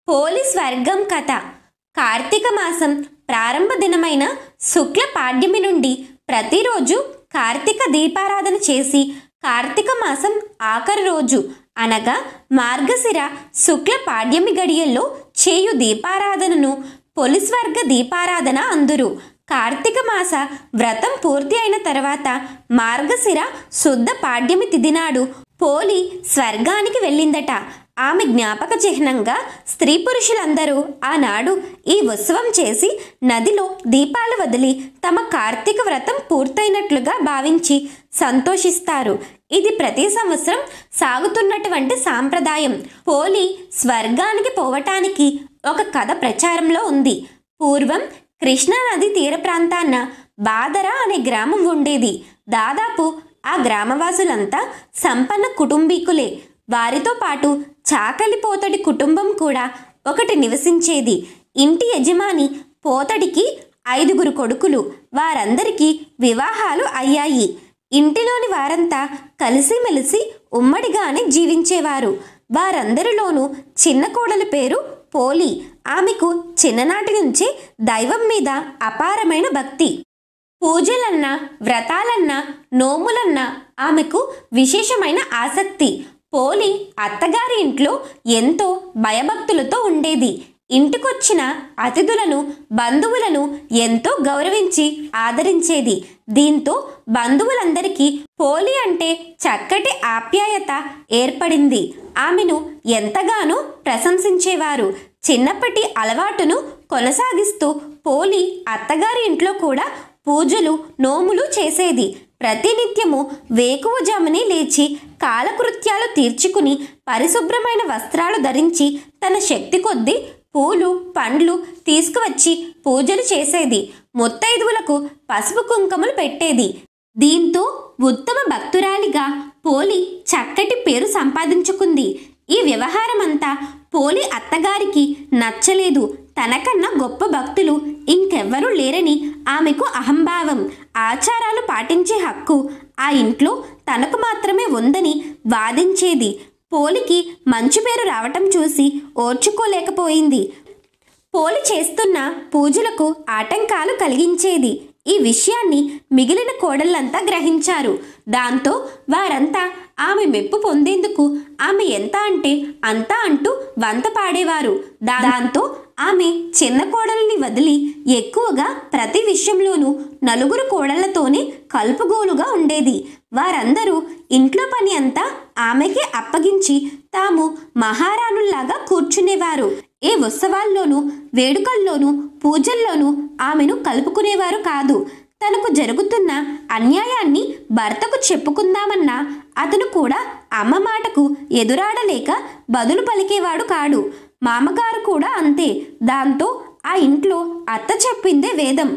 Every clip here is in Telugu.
పోలీస్ వర్గం కథ. కార్తీక మాసం ప్రారంభ దినమైన శుక్ల పాడ్యమి నుండి ప్రతిరోజు కార్తీక దీపారాధన చేసి కార్తీక మాసం ఆఖరి రోజు అనగా మార్గశిర శుక్ల పాడ్యమి గడియల్లో చేయు దీపారాధనను పోలీస్ వర్గ దీపారాధన అందురు. కార్తీక మాస వ్రతం పూర్తి అయిన తర్వాత మార్గశిర శుద్ధ పాడ్యమి తిథి నాడు పోలి స్వర్గానికి వెళ్ళిందట. ఆమె జ్ఞాపక చిహ్నంగా స్త్రీ పురుషులందరూ ఆనాడు ఈ ఉత్సవం చేసి నదిలో దీపాలు వదిలి తమ కార్తీక వ్రతం పూర్తయినట్లుగా భావించి సంతోషిస్తారు. ఇది ప్రతి సంవత్సరం సాగుతున్నటువంటి సాంప్రదాయం. పోలి స్వర్గానికి పోవటానికి ఒక కథ ప్రచారంలో ఉంది. పూర్వం కృష్ణా నది తీర ప్రాంతాన బాదర అనే గ్రామం ఉండేది. దాదాపు ఆ గ్రామవాసులంతా సంపన్న కుటుంబీకులే. వారితో పాటు చాకలి పోతడి కుటుంబం కూడా ఒకటి నివసించేది. ఇంటి యజమాని పోతడికి 5 కొడుకులు. వారందరికీ వివాహాలు అయ్యాయి. ఇంటిలోని వారంతా కలిసిమెలిసి ఉమ్మడిగానే జీవించేవారు. వారందరిలోనూ చిన్న కోడలి పేరు పోలి. ఆమెకు చిన్ననాటి నుంచి దైవం మీద అపారమైన భక్తి. పూజలన్నా వ్రతాలన్నా నోములన్నా ఆమెకు విశేషమైన ఆసక్తి. పోలి అత్తగారి ఇంట్లో ఎంతో భయభక్తులతో ఉండేది. ఇంటికొచ్చిన అతిథులను బంధువులను ఎంతో గౌరవించి ఆదరించేది. దీంతో బంధువులందరికీ పోలి అంటే చక్కటి ఆప్యాయత ఏర్పడింది. ఆమెను ఎంతగానో ప్రశంసించేవారు. చిన్నప్పటి అలవాటును కొనసాగిస్తూ పోలి అత్తగారి ఇంట్లో కూడా పూజలు నోములు చేసేది. ప్రతినిత్యము వేకువజామునే లేచి కాలకృత్యాలు తీర్చుకుని పరిశుభ్రమైన వస్త్రాలు ధరించి తన శక్తి కొద్దీ పూలు పండ్లు తీసుకువచ్చి పూజలు చేసేది. ముత్తైదువులకు పసుపు కుంకుమలు పెట్టేది. దీంతో ఉత్తమ భక్తురాలిగా పోలి చక్కటి పేరు సంపాదించుకుంది. ఈ వ్యవహారమంతా పోలి అత్తగారికి నచ్చలేదు. తనకన్నా గొప్ప భక్తులు ఇంకెవ్వరూ లేరని ఆమెకు అహంభావం. ఆచారాలు పాటించే హక్కు ఆ ఇంట్లో తనకు మాత్రమే ఉందని వాదించేది. పోలికి మంచి పేరు రావటం చూసి ఓర్చుకోలేకపోయింది. పోలి చేస్తున్న పూజలకు ఆటంకాలు కలిగించేది. ఈ విషయాన్ని మిగిలిన కోడళ్ళంతా గ్రహించారు. దాంతో వారంతా ఆమె మెప్పు పొందేందుకు ఆమె ఎంత అంటే అంతా అంటూ వంత పాడేవారు. దాంతో ఆమె చిన్న కోడల్ని వదిలి ఎక్కువగా ప్రతి విషయంలోనూ 4 కోడళ్లతోనే కలుపుగోలుగా ఉండేది. వారందరూ ఇంట్లో పని అంతా ఆమెకే అప్పగించి తాము మహారాణుల్లాగా కూర్చునేవారు. ఏ ఉత్సవాల్లోనూ వేడుకల్లోనూ పూజల్లోనూ ఆమెను కలుపుకునేవారు కాదు. తనకు జరుగుతున్న అన్యాయాన్ని భర్తకు చెప్పుకుందామన్నా అతను కూడా అమ్మ మాటకు ఎదురాడలేక బదులు పలికేవాడు కాడు. మామగారు కూడా అంతే. దాంతో ఆ ఇంట్లో అత్త చెప్పిందే వేదం.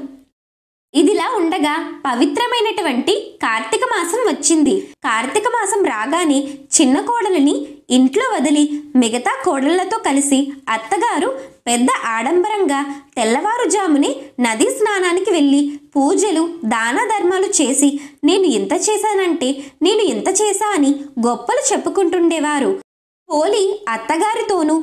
ఇదిలా ఉండగా పవిత్రమైనటువంటి కార్తీక మాసం వచ్చింది. కార్తీక మాసం రాగానే చిన్న కోడలిని ఇంట్లో వదిలి మిగతా కోడళ్లతో కలిసి అత్తగారు పెద్ద ఆడంబరంగా తెల్లవారుజామునే నదీ స్నానానికి వెళ్ళి పూజలు దాన ధర్మాలు చేసి నేను ఇంత చేశానంటే నేను ఇంత చేశా అని గొప్పలు చెప్పుకుంటుండేవారు. పోలి అత్తగారితోనూ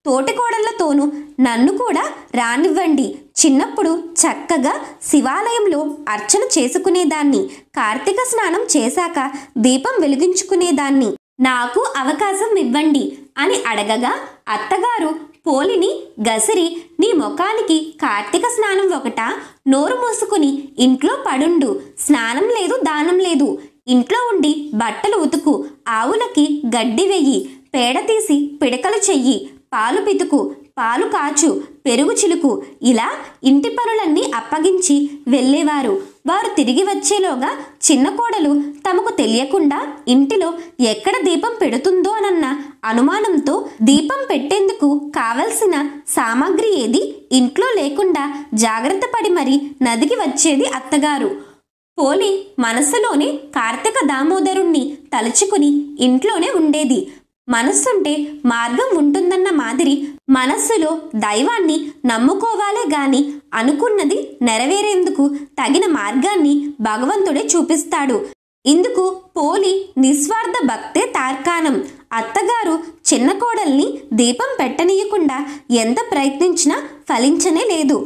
తోటికోడళ్లతోనూ నన్ను కూడా రానివ్వండి. చిన్నప్పుడు చక్కగా శివాలయంలో అర్చన చేసుకునేదాన్ని. కార్తీక స్నానం చేశాక దీపం వెలిగించుకునేదాన్ని. నాకు అవకాశం ఇవ్వండి అని అడగగా అత్తగారు పోలిని గసిరి నీ ముఖానికి కార్తీక స్నానం ఒకటా? నోరు మూసుకుని ఇంట్లో పడుండు. స్నానం లేదు దానం లేదు. ఇంట్లో ఉండి బట్టలు ఉతుకు, ఆవులకి గడ్డి వెయ్యి, పేడ తీసి పిడకలు చెయ్యి, పాలు పితుకు, పాలు కాచు, పెరుగు చిలుకు, ఇలా ఇంటి పనులన్నీ అప్పగించి వెళ్ళేవారు. వారు తిరిగి వచ్చేలోగా చిన్న కోడలు తమకు తెలియకుండా ఇంటిలో ఎక్కడ దీపం పెడుతుందో అన్న అనుమానంతో దీపం పెట్టేందుకు కావలసిన సామాగ్రి ఏది ఇంట్లో లేకుండా జాగ్రత్త పడి మరి నదికి వచ్చేది అత్తగారు. పోలి మనస్సులోనే కార్తీక దామోదరుణ్ణి తలుచుకుని ఇంట్లోనే ఉండేది. మనస్సుంటే మార్గం ఉంటుందన్న మాదిరి మనస్సులో దైవాన్ని నమ్ముకోవాలే గాని అనుకున్నది నెరవేరేందుకు తగిన మార్గాన్ని భగవంతుడే చూపిస్తాడు. ఇందుకు పోలి నిస్వార్థ భక్తే తార్కాణం. అత్తగారు చిన్న కోడల్ని దీపం పెట్టనీయకుండా ఎంత ప్రయత్నించినా ఫలించనే లేదు.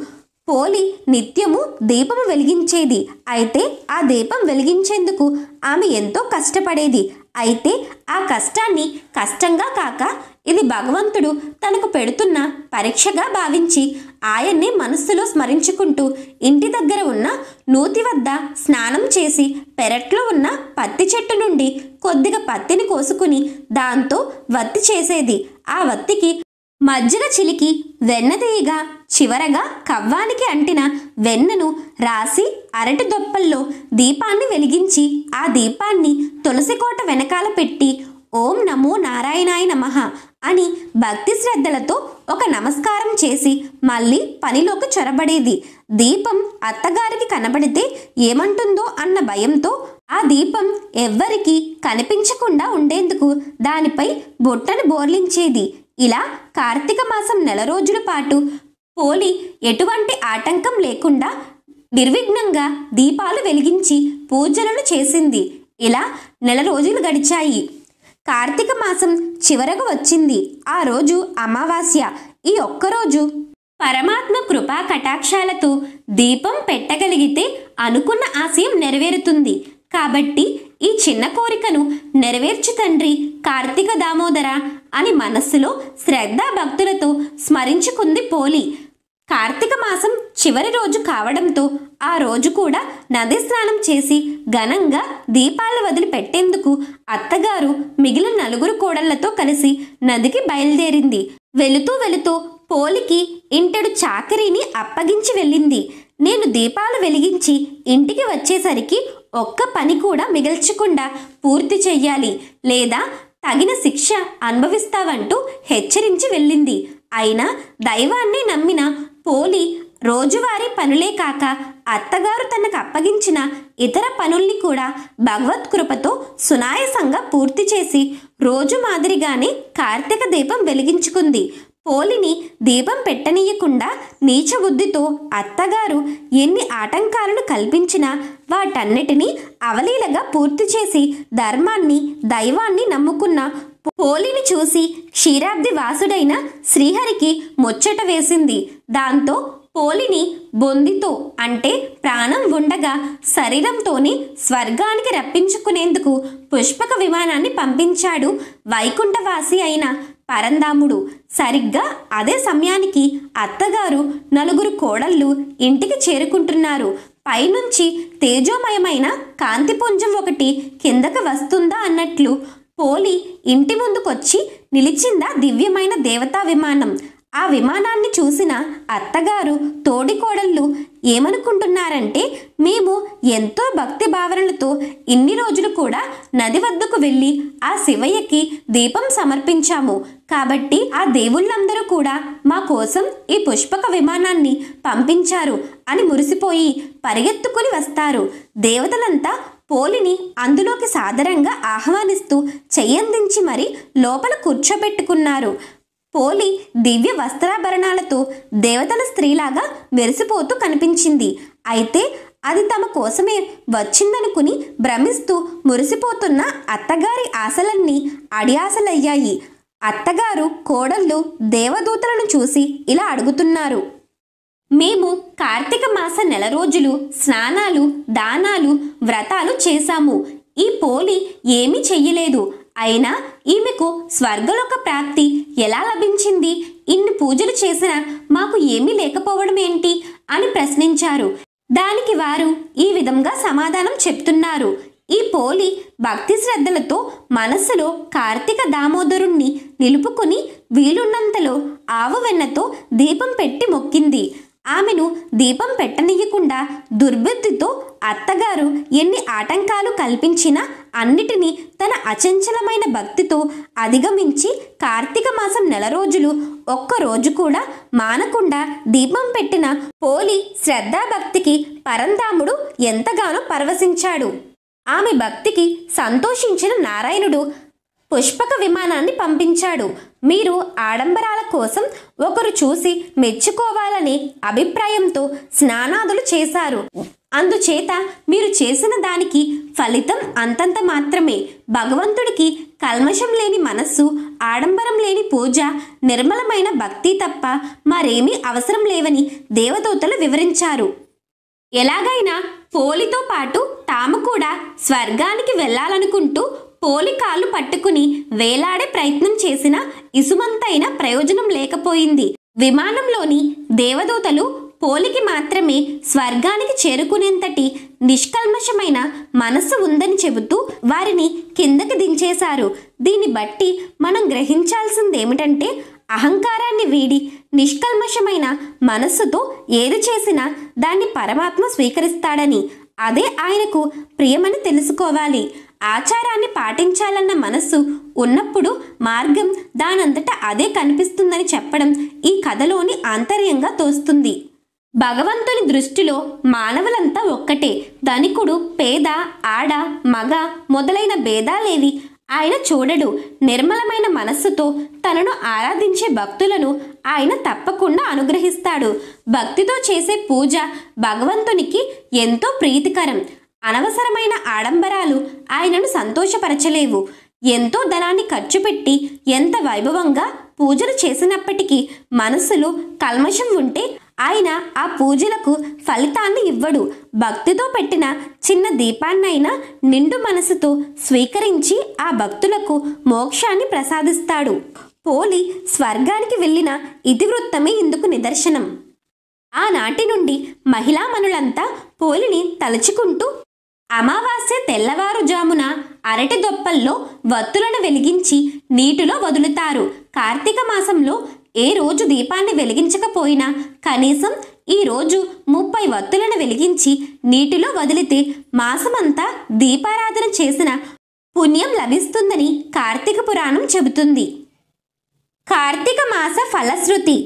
పోలి నిత్యము దీపము వెలిగించేది. అయితే ఆ దీపం వెలిగించేందుకు ఆమె ఎంతో కష్టపడేది. అయితే ఆ కష్టాన్ని కష్టంగా కాక ఇది భగవంతుడు తనకు పెడుతున్న పరీక్షగా భావించి ఆయన్ని మనస్సులో స్మరించుకుంటూ ఇంటి దగ్గర ఉన్న నూతి వద్ద స్నానం చేసి పెరట్లో ఉన్న పత్తి చెట్టు నుండి కొద్దిగా పత్తిని కోసుకుని దాంతో వత్తి చేసేది. ఆ వత్తికి మజ్జిగ చిలికి వెన్నదీయగా చివరగా కవ్వానికి అంటిన వెన్నను రాసి అరటి దొప్పల్లో దీపాన్ని వెలిగించి ఆ దీపాన్ని తులసికోట వెనకాల పెట్టి ఓం నమో నారాయణాయ నమః అని భక్తి శ్రద్ధలతో ఒక నమస్కారం చేసి మళ్ళీ పనిలోకి చొరబడేది. దీపం అత్తగారికి కనబడితే ఏమంటుందో అన్న భయంతో ఆ దీపం ఎవ్వరికీ కనిపించకుండా ఉండేందుకు దానిపై బొట్టను బోర్లించేది. ఇలా కార్తీక మాసం 4 రోజుల పాటు పోలి ఎటువంటి ఆటంకం లేకుండా నిర్విఘ్నంగా దీపాలు వెలిగించి పూజలను చేసింది. ఇలా 4 రోజులు గడిచాయి. కార్తీక మాసం చివరకు వచ్చింది. ఆ రోజు అమావాస్య. ఈ ఒక్కరోజు పరమాత్మ కృపా కటాక్షాలతో దీపం పెట్టగలిగితే అనుకున్న ఆశయం నెరవేరుతుంది. కాబట్టి ఈ చిన్న కోరికను నెరవేర్చు తండ్రి కార్తీక దామోదర అని మనస్సులో శ్రద్ధా భక్తులతో స్మరించుకుంది పోలి. కార్తీక మాసం చివరి రోజు కావడంతో ఆ రోజు కూడా నది స్నానం చేసి ఘనంగా దీపాలు వదిలిపెట్టేందుకు అత్తగారు మిగిలిన 4 కోడళ్లతో కలిసి నదికి బయలుదేరింది. వెళుతూ వెళుతూ పోలికి ఇంటెడు చాకరీని అప్పగించి వెళ్ళింది. నేను దీపాలు వెలిగించి ఇంటికి వచ్చేసరికి ఒక్క పని కూడా మిగల్చకుండా పూర్తి చెయ్యాలి, లేదా తగిన శిక్ష అనుభవిస్తావంటూ హెచ్చరించి వెళ్ళింది. అయినా దైవాన్ని నమ్మిన పోలి రోజువారీ పనులే కాక అత్తగారు తనకు అప్పగించిన ఇతర పనుల్ని కూడా భగవత్ కృపతో సునాయాసంగా పూర్తి చేసి రోజు మాదిరిగానే కార్తీక దీపం వెలిగించుకుంది. పోలిని దీపం పెట్టనీయకుండా నీచ బుద్ధితో అత్తగారు ఎన్ని ఆటంకాలను కల్పించినా వాటన్నిటినీ అవలీలగా పూర్తి చేసి ధర్మాన్ని దైవాన్ని నమ్ముకున్న పోలిని చూసి క్షీరాబ్ది వాసుడైన శ్రీహరికి ముచ్చట వేసింది. దాంతో పోలిని బొందితో అంటే ప్రాణం ఉండగా శరీరంతోనే స్వర్గానికి రప్పించుకునేందుకు పుష్పక విమానాన్ని పంపించాడు వైకుంఠవాసి అయిన పరంధాముడు. సరిగ్గా అదే సమయానికి అత్తగారు 4 కోడళ్ళు ఇంటికి చేరుకుంటున్నారు. పైనుంచి తేజోమయమైన కాంతిపుంజం ఒకటి కిందకు వస్తుందా అన్నట్లు పోలి ఇంటి ముందుకొచ్చి నిలిచిందా దివ్యమైన దేవతా విమానం. ఆ విమానాన్ని చూసిన అత్తగారు తోడి కోడళ్ళు ఏమనుకుంటున్నారంటే, మేము ఎంతో భక్తి భావనలతో ఇన్ని రోజులు కూడా నది వద్దకు వెళ్ళి ఆ శివయ్యకి దీపం సమర్పించాము. కాబట్టి ఆ దేవుళ్ళందరూ కూడా మా కోసం ఈ పుష్పక విమానాన్ని పంపించారు అని మురిసిపోయి పరిగెత్తుకుని వస్తారు. దేవతలంతా పోలిని అందులోకి సాదరంగా ఆహ్వానిస్తూ చెయ్యందించి మరి లోపల కూర్చోబెట్టుకున్నారు. పోలి దివ్య వస్త్రాభరణాలతో దేవతల స్త్రీలాగా మెరిసిపోతూ కనిపించింది. అయితే అది తమ కోసమే వచ్చిందనుకుని భ్రమిస్తూ మురిసిపోతున్న అత్తగారి ఆశలన్నీ అడియాసలయ్యాయి. అత్తగారు కోడళ్ళు దేవదూతలను చూసి ఇలా అడుగుతున్నారు. మేము కార్తీక మాస 4 రోజులు స్నానాలు దానాలు వ్రతాలు చేశాము. ఈ పోలి ఏమీ చెయ్యలేదు. అయినా ఈమెకు స్వర్గలోక ప్రాప్తి ఎలా లభించింది? ఇన్ని పూజలు చేసినా మాకు ఏమీ లేకపోవడం ఏంటి అని ప్రశ్నించారు. దానికి వారు ఈ విధంగా సమాధానం చెప్తున్నారు. ఈ పోలి భక్తి శ్రద్ధలతో మనస్సులో కార్తీక దామోదరుణ్ణి నిలుపుకుని వీలున్నంతలో ఆవు వెన్నతో దీపం పెట్టి మొక్కింది. ఆమెను దీపం పెట్టనీయకుండా దుర్బుద్ధితో అత్తగారు ఎన్ని ఆటంకాలు కల్పించినా అన్నిటినీ తన అచంచలమైన భక్తితో అధిగమించి కార్తీక మాసం 4 రోజులు ఒక్కరోజు కూడా మానకుండా దీపం పెట్టిన పోలి శ్రద్ధాభక్తికి పరంధాముడు ఎంతగానో పరవశించాడు. ఆమె భక్తికి సంతోషించిన నారాయణుడు పుష్పక విమానాన్ని పంపించాడు. మీరు ఆడంబరాల కోసం ఒకరు చూసి మెచ్చుకోవాలనే అభిప్రాయంతో స్నానాదులు చేశారు. అందుచేత మీరు చేసిన దానికి ఫలితం అంతంత మాత్రమే. భగవంతుడికి కల్మషం లేని మనస్సు, ఆడంబరం లేని పూజ, నిర్మలమైన భక్తి తప్ప మరేమీ అవసరం లేవని దేవదూతలు వివరించారు. ఎలాగైనా పోలితో పాటు తాము కూడా స్వర్గానికి వెళ్ళాలనుకుంటూ పోలి కాళ్ళు పట్టుకుని వేలాడే ప్రయత్నం చేసినా ఇసుమంతైన ప్రయోజనం లేకపోయింది. విమానంలోని దేవదూతలు పోలికి మాత్రమే స్వర్గానికి చేరుకునేంతటి నిష్కల్మషమైన మనస్సు ఉందని చెబుతూ వారిని కిందకి దించేశారు. దీన్ని బట్టి మనం గ్రహించాల్సిందేమిటంటే అహంకారాన్ని వీడి నిష్కల్మషమైన మనస్సుతో ఏది చేసినా దాన్ని పరమాత్మ స్వీకరిస్తాడని, అదే ఆయనకు ప్రియమని తెలుసుకోవాలి. ఆచారాన్ని పాటించాలన్న మనస్సు ఉన్నప్పుడు మార్గం దానంతటా అదే కనిపిస్తుందని చెప్పడం ఈ కథలోని ఆంతర్యంగా తోస్తుంది. భగవంతుని దృష్టిలో మానవులంతా ఒక్కటే. ధనికుడు, పేద, ఆడ, మగ మొదలైన భేదాలేవి ఆయన చూడడు. నిర్మలమైన మనస్సుతో తనను ఆరాధించే భక్తులను ఆయన తప్పకుండా అనుగ్రహిస్తాడు. భక్తితో చేసే పూజ భగవంతునికి ఎంతో ప్రీతికరం. అనవసరమైన ఆడంబరాలు ఆయనను సంతోషపరచలేవు. ఎంతో ధనాన్ని ఖర్చు పెట్టి ఎంత వైభవంగా పూజలు చేసినప్పటికీ మనస్సులో కల్మషం ఉంటే ఆయన ఆ పూజలకు ఫలితాన్ని ఇవ్వడు. భక్తితో పెట్టిన చిన్న దీపాన్నైనా నిండు మనసుతో స్వీకరించి ఆ భక్తులకు మోక్షాన్ని ప్రసాదిస్తాడు. పోలి స్వర్గానికి వెళ్ళిన ఇతివృత్తమే ఇందుకు నిదర్శనం. ఆనాటి నుండి మహిళామణులంతా పోలిని తలుచుకుంటూ అమావాస్య తెల్లవారుజామున అరటి దొప్పల్లో వత్తులను వెలిగించి నీటిలో వదులుతారు. కార్తీక మాసంలో ఏ రోజు దీపాన్ని వెలిగించకపోయినా కనీసం ఈ రోజు 30 వత్తులను వెలిగించి నీటిలో వదిలితే మాసమంతా దీపారాధన చేసిన పుణ్యం లభిస్తుందని కార్తీక పురాణం చెబుతుంది. కార్తీక మాస ఫలశ్రుతి.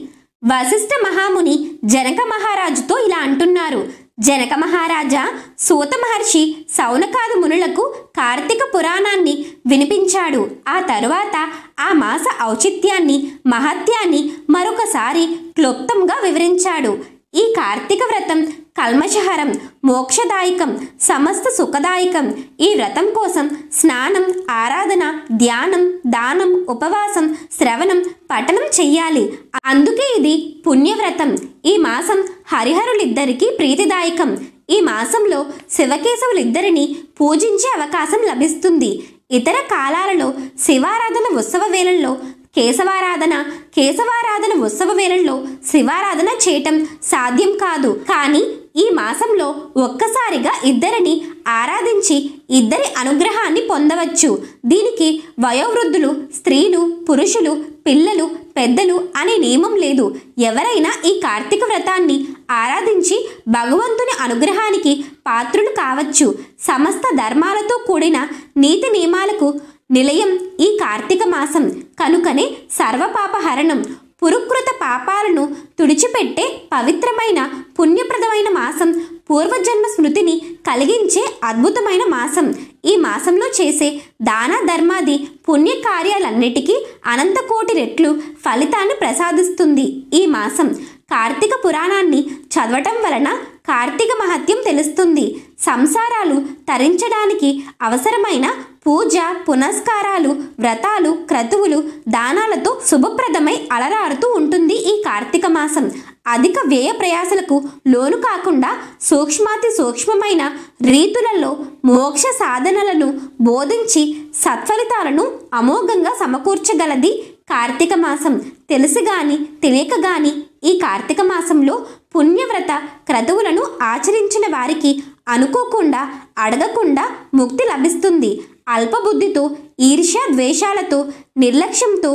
వశిష్ఠ మహాముని జనక మహారాజుతో ఇలా అంటున్నారు. జనక మహారాజా, సూత మహర్షి సౌనకాది మునులకు కార్తీక పురాణాన్ని వినిపించాడు. ఆ తరువాత ఆ మాస ఔచిత్యాన్ని, మహత్యాన్ని మరొకసారి క్లుప్తంగా వివరించాడు. ఈ కార్తీక వ్రతం కల్మషహరం, మోక్షదాయకం, సమస్త సుఖదాయకం. ఈ వ్రతం కోసం స్నానం, ఆరాధన, ధ్యానం, దానం, ఉపవాసం, శ్రవణం, పఠనం చెయ్యాలి. అందుకే ఇది పుణ్యవ్రతం. ఈ మాసం హరిహరులిద్దరికీ ప్రీతిదాయకం. ఈ మాసంలో శివకేశవులిద్దరిని పూజించే అవకాశం లభిస్తుంది. ఇతర కాలాలలో శివారాధన ఉత్సవ వేళల్లో కేశవారాధన, కేశవారాధన ఉత్సవ వేళల్లో శివారాధన చేయటం సాధ్యం కాదు. కానీ ఈ మాసంలో ఒక్కసారిగా ఇద్దరిని ఆరాధించి ఇద్దరి అనుగ్రహాన్ని పొందవచ్చు. దీనికి వయోవృద్ధులు, స్త్రీలు, పురుషులు, పిల్లలు, పెద్దలు అనే నియమం లేదు. ఎవరైనా ఈ కార్తీక వ్రతాన్ని ఆరాధించి భగవంతుని అనుగ్రహానికి పాత్రులు కావచ్చు. సమస్త ధర్మాలతో కూడిన నీతి నియమాలకు నిలయం ఈ కార్తీక మాసం. కనుకనే సర్వపాపహరణం, పురుకృత పాపాలను తుడిచిపెట్టే పవిత్రమైన పుణ్యప్రదమైన మాసం, పూర్వజన్మ స్మృతిని కలిగించే అద్భుతమైన మాసం. ఈ మాసంలో చేసే దాన ధర్మాది పుణ్య కార్యాలన్నిటికీ అనంతకోటి రెట్లు ఫలితాన్ని ప్రసాదిస్తుంది ఈ మాసం. కార్తీక పురాణాన్ని చదవటం వలన కార్తీక మహత్యం తెలుస్తుంది. సంసారాలు తరించడానికి అవసరమైన పూజ, పునస్కారాలు, వ్రతాలు, క్రతువులు, దానాలతో శుభప్రదమై అలరారుతూ ఉంటుంది ఈ కార్తీక మాసం. అధిక వ్యయ ప్రయాసలకు లోను కాకుండా సూక్ష్మాతి సూక్ష్మమైన రీతులలో మోక్ష సాధనలను బోధించి సత్ఫలితాలను అమోఘంగా సమకూర్చగలది కార్తీక మాసం. తెలిసి గాని తెలియక గాని ఈ కార్తీక మాసంలో పుణ్యవ్రత క్రతువులను ఆచరించిన వారికి అనుకోకుండా, అడగకుండా ముక్తి లభిస్తుంది. అల్పబుద్ధితో, ఈర్ష్య ద్వేషాలతో, నిర్లక్ష్యంతో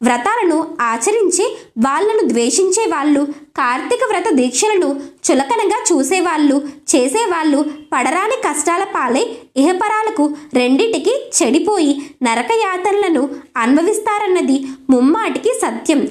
వ్రతాలను ఆచరించి వాళ్లను ద్వేషించే వాళ్ళు, కార్తీక వ్రత దీక్షలను చులకనగా చూసేవాళ్ళు, చేసేవాళ్ళు పడరాని కష్టాల పాలై ఇహపరాలకు రెండిటికి చెడిపోయి నరకయాతనలను అనుభవిస్తారన్నది ముమ్మాటికి సత్యం.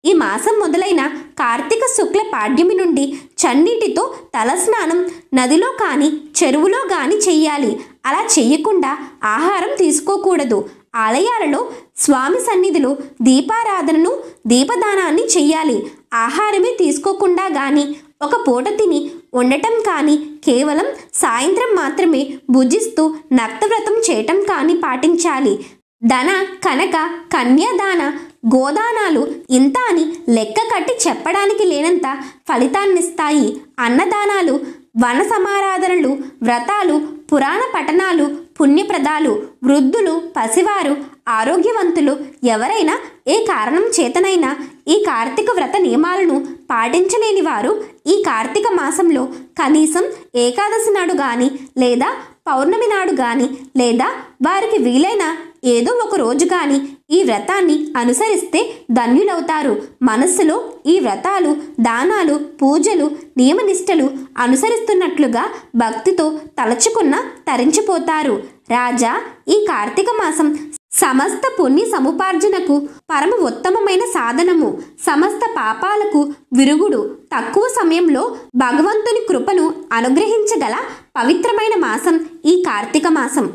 ఈ మాసం మొదలైన కార్తీక శుక్ల పాడ్యమి నుండి చన్నీటితో తలస్నానం నదిలో కానీ చెరువులో కానీ చెయ్యాలి. అలా చెయ్యకుండా ఆహారం తీసుకోకూడదు. ఆలయాలలో స్వామి సన్నిధిలో దీపారాధనను, దీపదానాన్ని చెయ్యాలి. ఆహారమే తీసుకోకుండా కానీ, ఒక పూట తిని ఉండటం కానీ, కేవలం సాయంత్రం మాత్రమే భుజిస్తూ నక్తవ్రతం చేయటం కానీ పాటించాలి. ధన కనక కన్యాదాన గోదానాలు ఇంత అని లెక్క కట్టి చెప్పడానికి లేనంత ఫలితాన్నిస్తాయి. అన్నదానాలు, వన సమారాధనలు, వ్రతాలు, పురాణ పఠనాలు పుణ్యప్రదాలు. వృద్ధులు, పసివారు, ఆరోగ్యవంతులు ఎవరైనా ఏ కారణం చేతనైనా ఈ కార్తీక వ్రత నియమాలను పాటించలేని వారు ఈ కార్తీక మాసంలో కనీసం ఏకాదశి నాడు కానీ లేదా పౌర్ణమి నాడు కానీ లేదా వారికి వీలైన ఏదో ఒక రోజు కానీ ఈ వ్రతాన్ని అనుసరిస్తే ధన్యులవుతారు. మనస్సులో ఈ వ్రతాలు, దానాలు, పూజలు, నియమనిష్టలు అనుసరిస్తున్నట్లుగా భక్తితో తలచుకున్న తరించిపోతారు. రాజా, ఈ కార్తీక మాసం సమస్త పుణ్య సముపార్జనకు పరమ ఉత్తమమైన సాధనము. సమస్త పాపాలకు విరుగుడు. తక్కువ సమయంలో భగవంతుని కృపను అనుగ్రహించగల పవిత్రమైన మాసం ఈ కార్తీక మాసం.